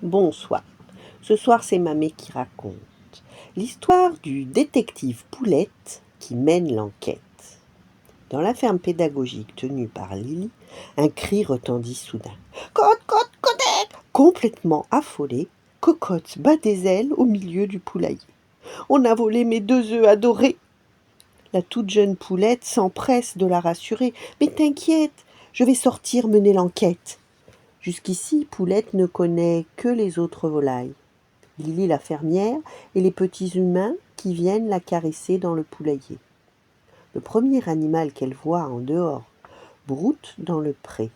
Bonsoir. Ce soir, c'est Mamé qui raconte l'histoire du détective Poulette qui mène l'enquête. Dans la ferme pédagogique tenue par Lily, un cri retendit soudain. Cocotte, cocotte! Complètement affolée, Cocotte bat des ailes au milieu du poulailler. On a volé mes 2 œufs adorés. La toute jeune Poulette s'empresse de la rassurer. Mais t'inquiète, je vais sortir mener l'enquête. Jusqu'ici, Poulette ne connaît que les autres volailles. Lily la fermière et les petits humains qui viennent la caresser dans le poulailler. Le premier animal qu'elle voit en dehors broute dans le pré.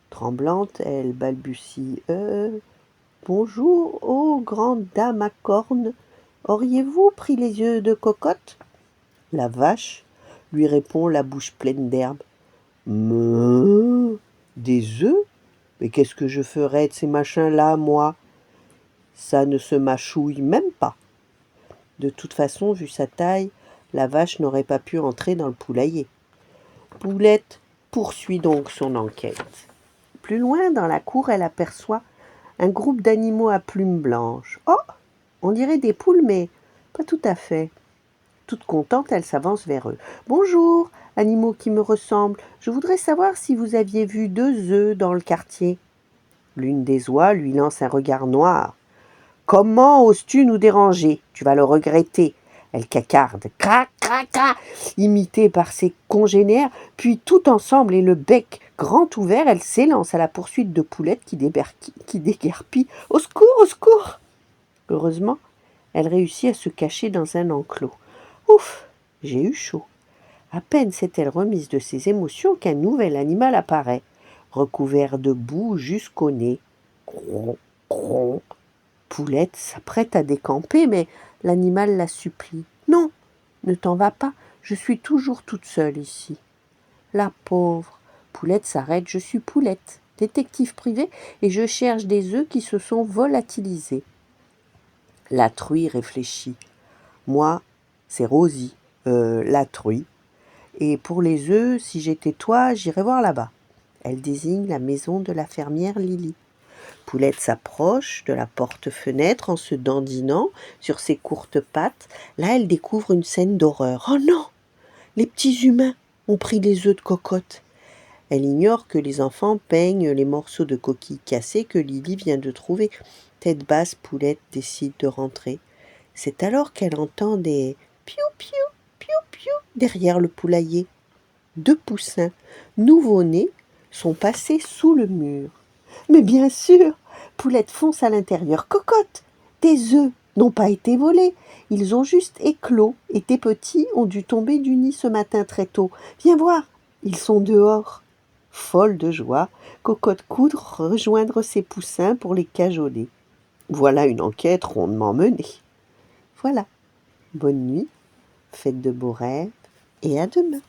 Tremblante, elle balbutie Bonjour, ô grande dame à cornes, auriez-vous pris les œufs de Cocotte ?» La vache lui répond la bouche pleine d'herbe. Meuh, des œufs? Mais qu'est-ce que je ferais de ces machins-là, moi? Ça ne se mâchouille même pas. De toute façon, vu sa taille, la vache n'aurait pas pu entrer dans le poulailler. Poulette poursuit donc son enquête. Plus loin dans la cour, elle aperçoit un groupe d'animaux à plumes blanches. Oh, on dirait des poules, mais pas tout à fait. Toute contente, elle s'avance vers eux. Bonjour, animaux qui me ressemblent. Je voudrais savoir si vous aviez vu 2 œufs dans le quartier. L'une des oies lui lance un regard noir. Comment oses-tu nous déranger? Tu vas le regretter. Elle cacarde, crac, crac, crac, imitée par ses congénères, puis tout ensemble et le bec grand ouvert, elle s'élance à la poursuite de Poulette qui déguerpit. Au secours, au secours! Heureusement, elle réussit à se cacher dans un enclos. Ouf, j'ai eu chaud. À peine s'est-elle remise de ses émotions qu'un nouvel animal apparaît, recouvert de boue jusqu'au nez. Gron, gron. Poulette s'apprête à décamper, mais l'animal la supplie. Non, ne t'en va pas, je suis toujours toute seule ici. La pauvre. Poulette s'arrête. Je suis Poulette, détective privé, et je cherche des œufs qui se sont volatilisés. La truie réfléchit. Moi, c'est Rosie, la truie. Et pour les œufs, si j'étais toi, j'irais voir là-bas. Elle désigne la maison de la fermière Lily. Poulette s'approche de la porte-fenêtre en se dandinant sur ses courtes pattes. Là, elle découvre une scène d'horreur. Oh non! Les petits humains ont pris les œufs de Cocotte. Elle ignore que les enfants peignent les morceaux de coquilles cassées que Lily vient de trouver. Tête basse, Poulette décide de rentrer. C'est alors qu'elle entend des piou-piou, piou-piou derrière le poulailler. 2 poussins nouveau-nés sont passés sous le mur. Mais bien sûr, Poulette fonce à l'intérieur. Cocotte, tes œufs n'ont pas été volés. Ils ont juste éclos et tes petits ont dû tomber du nid ce matin très tôt. Viens voir, ils sont dehors. Folle de joie, Cocotte court rejoindre ses poussins pour les cajoler. Voilà une enquête rondement menée. Voilà. Bonne nuit, faites de beaux rêves et à demain.